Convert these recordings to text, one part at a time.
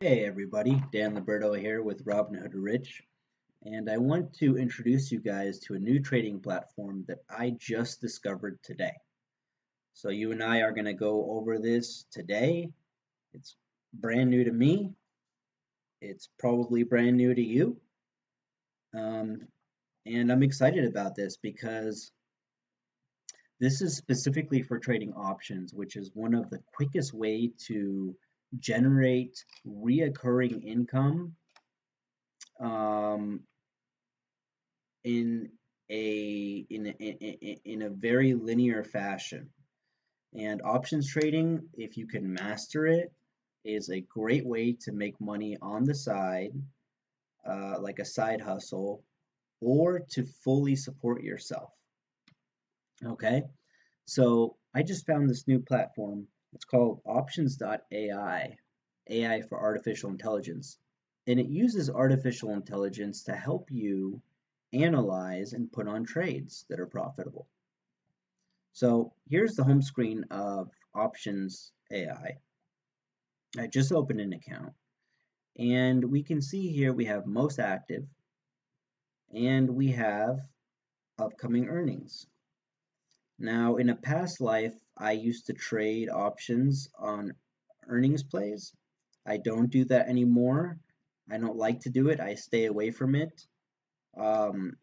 Hey everybody, Dan Liberto here with Robinhood Rich, and I want to introduce you guys to a new trading platform that I just discovered today. So you and I are going to go over this today. It's brand new to me. It's probably brand new to you. Um, and I'm excited about this because this is specifically for trading options, which is one of the quickest way to generate reoccurring income um, in a very linear fashion. And options trading, if you can master it, is a great way to make money on the side, like a side hustle, or to fully support yourself. Okay, so I just found this new platform. It's called Options.ai, AI for artificial intelligence. And it uses artificial intelligence to help you analyze and put on trades that are profitable. So here's the home screen of Options AI. I just opened an account and we can see here we have most active and we have upcoming earnings. Now, in a past life, I used to trade options on earnings plays. I don't do that anymore. I don't like to do it. I stay away from it. Um,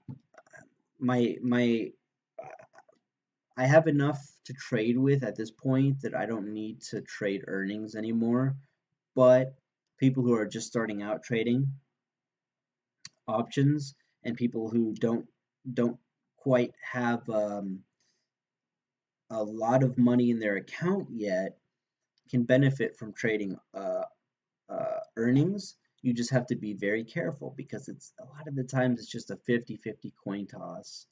my I have enough to trade with at this point that I don't need to trade earnings anymore. But people who are just starting out trading options and people who don't quite have a lot of money in their account yet can benefit from trading earnings. You just have to be very careful because it's a lot of the times it's just a 50-50 coin toss.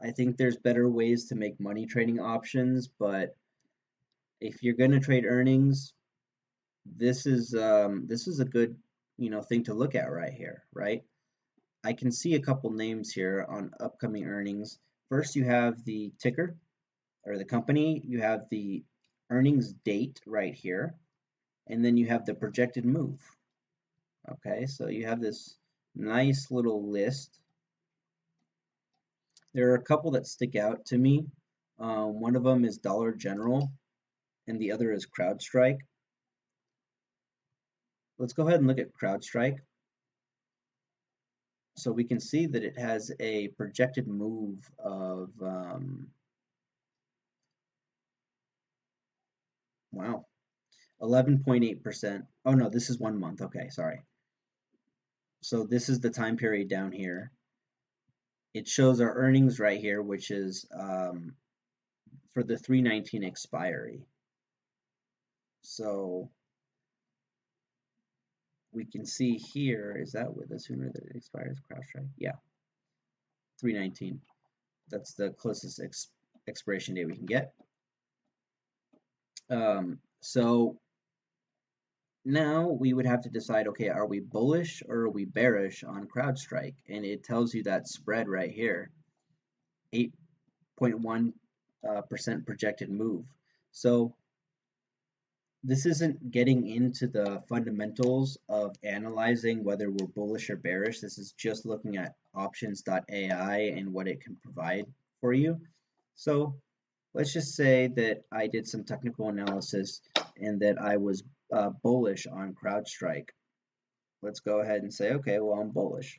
I think there's better ways to make money trading options, but if you're going to trade earnings, this is a good thing to look at right here, right? I can see a couple names here on upcoming earnings. First, you have the ticker or the company. You have the earnings date right here, and then you have the projected move. Okay, so you have this nice little list. There are a couple that stick out to me. One of them is Dollar General, and the other is Crowdstrike. Let's go ahead and look at Crowdstrike. So we can see that it has a projected move of, wow, 11.8%. Oh no, this is 1 month. Okay, sorry. So this is the time period down here. It shows our earnings right here, which is for the 3/19 expiry. So we can see here, is that with the sooner that it expires, CrowdStrike? Yeah, 3/19. That's the closest expiration date we can get. So now we would have to decide, okay, are we bullish or are we bearish on CrowdStrike? And it tells you that spread right here, 8.1% projected move. So this isn't getting into the fundamentals of analyzing whether we're bullish or bearish. This is just looking at Options.ai and what it can provide for you. So let's just say that I did some technical analysis and that I was bullish on CrowdStrike. Let's go ahead and say, okay, well, I'm bullish.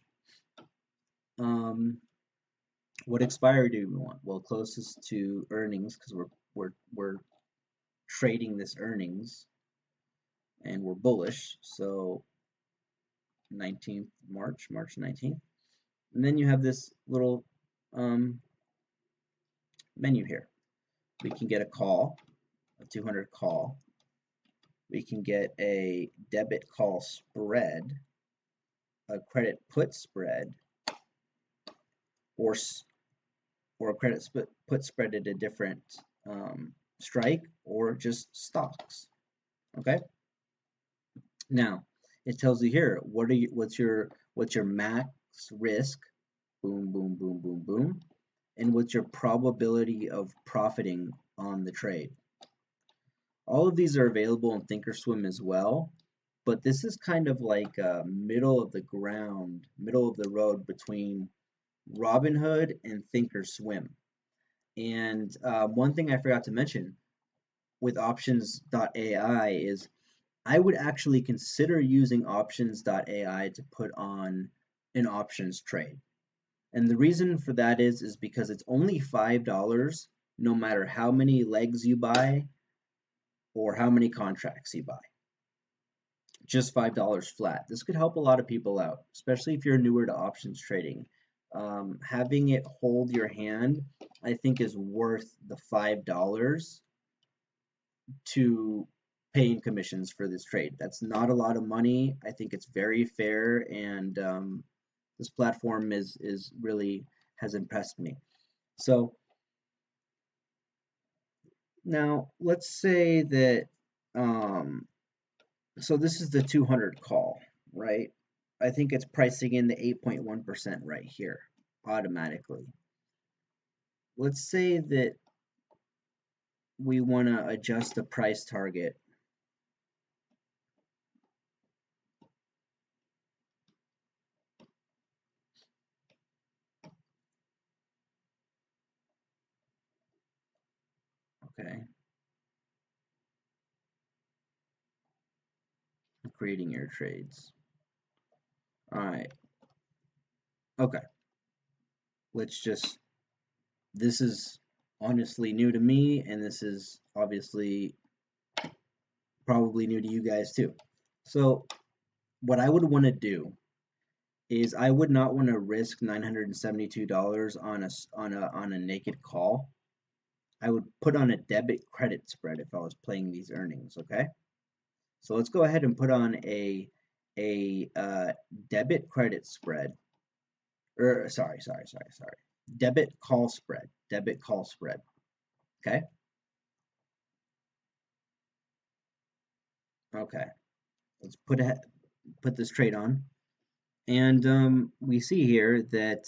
What expiry do we want? Well, closest to earnings because we're trading this earnings and we're bullish. So 19th March 19th. And then you have this little menu here. We can get a call, a 200 call. We can get a debit call spread, a credit put spread, or a credit put spread at a different strike, or just stocks. Okay. Now it tells you here what's your max risk, boom, boom, boom, boom, boom, and what's your probability of profiting on the trade. All of these are available in Thinkorswim as well. but this is kind of like middle of the ground, middle of the road between Robinhood and Thinkorswim. And one thing I forgot to mention with Options.ai is I would actually consider using Options.ai to put on an options trade. And the reason for that is because it's only $5 no matter how many legs you buy or how many contracts you buy. Just $5 flat. This could help a lot of people out, especially if you're newer to options trading. Having it hold your hand, I think, is worth the $5 to paying commissions for this trade. That's not a lot of money. I think it's very fair, and this platform is really has impressed me. So now let's say that so this is the 200 call, right? I think it's pricing in the 8.1% right here automatically. Let's say that we want to adjust the price target. Okay. Creating your trades. All right. Okay. Let's just, this is honestly new to me, and this is obviously probably new to you guys too. So what I would want to do is I would not want to risk $972 on a naked call. I would put on a debit credit spread if I was playing these earnings, okay? So let's go ahead and put on a debit credit spread, or sorry. Debit call spread, okay? Okay, let's put this trade on. And we see here that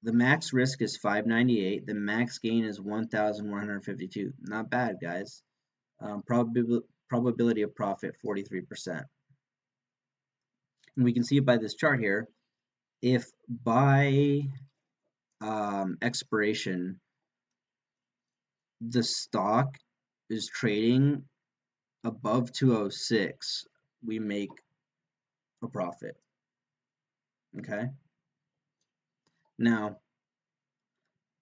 the max risk is 598. The max gain is 1,152. Not bad, guys. Probability of profit 43%. And we can see it by this chart here. If by expiration the stock is trading above 206, we make a profit. Okay. Now,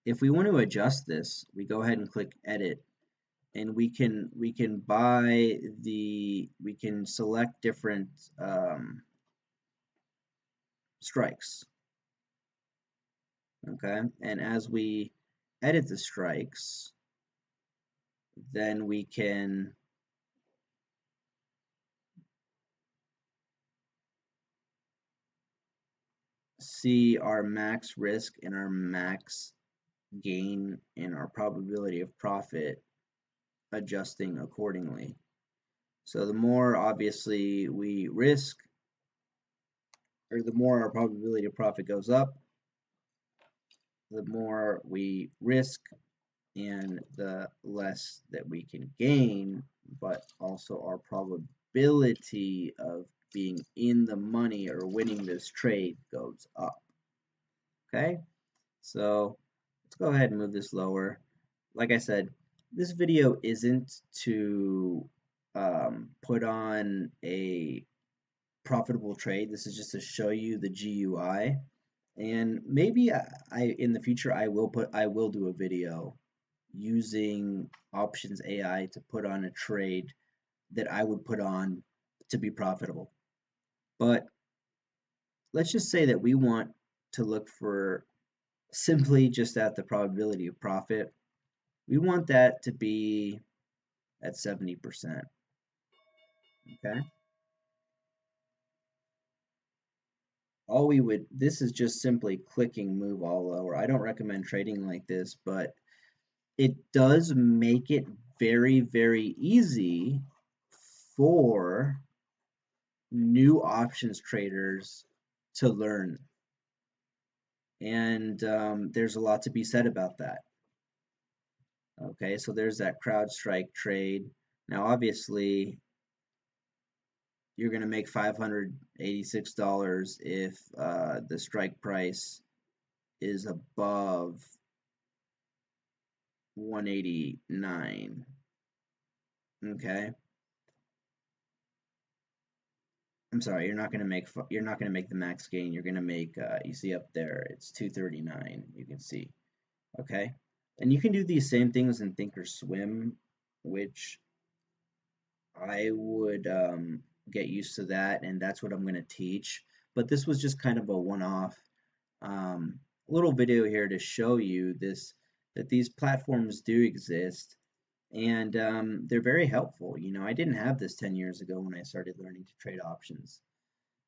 if we want to adjust this, we go ahead and click edit, and we can select different strikes. Okay, and as we edit the strikes, then we can see our max risk and our max gain and our probability of profit adjusting accordingly. So the more obviously we risk, or the more our probability of profit goes up, the more we risk and the less that we can gain, but also our probability of being in the money or winning this trade goes up. Okay, so let's go ahead and move this lower. Like I said, this video isn't to put on a profitable trade. This is just to show you the GUI, and maybe I in the future I will do a video using Options AI to put on a trade that I would put on to be profitable. But let's just say that we want to look for simply just at the probability of profit. We want that to be at 70%. Okay. This is just simply clicking move all lower. I don't recommend trading like this, but it does make it very, very easy for new options traders to learn. And there's a lot to be said about that. Okay, so there's that Crowdstrike trade. Now, obviously, you're going to make $586 if the strike price is above 189. Okay, I'm sorry, you're not going to make the max gain. You're going to make you see up there it's 239. You can see. Okay, and you can do these same things in Thinkorswim, which I would get used to that, and that's what I'm going to teach. But this was just kind of a one-off um, little video here to show you this that these platforms do exist, and they're very helpful. You know, I didn't have this 10 years ago when I started learning to trade options.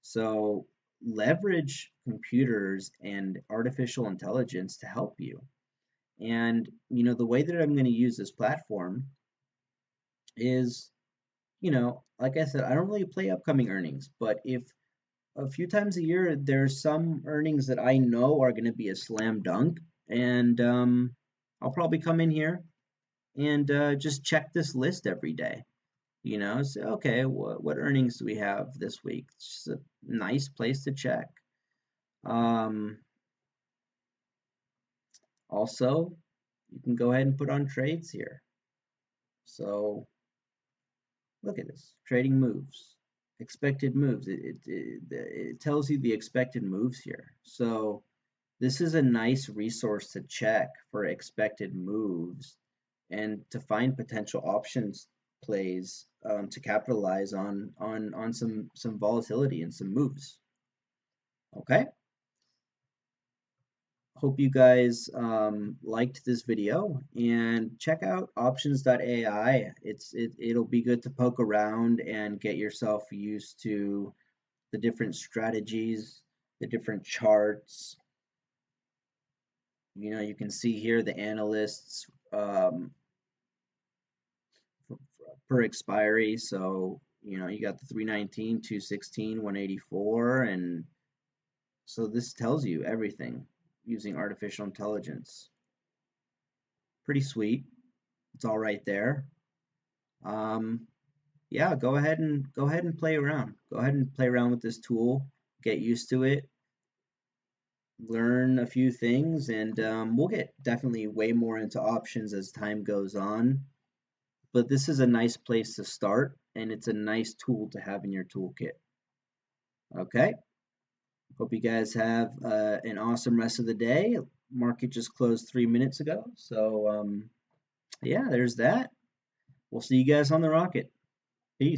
So leverage computers and artificial intelligence to help you. And you know, the way that I'm going to use this platform is, you know, like I said, I don't really play upcoming earnings, but if a few times a year there's some earnings that I know are going to be a slam dunk, and I'll probably come in here and just check this list every day. You know, say, okay, what earnings do we have this week? It's just a nice place to check. Um, Also, you can go ahead and put on trades here. So look at this, trading moves, expected moves. It tells you the expected moves here. So this is a nice resource to check for expected moves and to find potential options plays to capitalize on some volatility and some moves. Okay. Hope you guys liked this video, and check out Options.ai. It'll be good to poke around and get yourself used to the different strategies, the different charts. You know, you can see here the analysts per expiry. So, you know, you got the 319, 216, 184, and so this tells you everything using artificial intelligence. Pretty sweet. It's all right there. Um, yeah, go ahead and play around. Go ahead and play around with this tool. Get used to it. Learn a few things, and we'll get definitely way more into options as time goes on. But this is a nice place to start, and it's a nice tool to have in your toolkit. Okay. Hope you guys have an awesome rest of the day. Market just closed 3 minutes ago, so yeah, there's that. We'll see you guys on the rocket. Peace.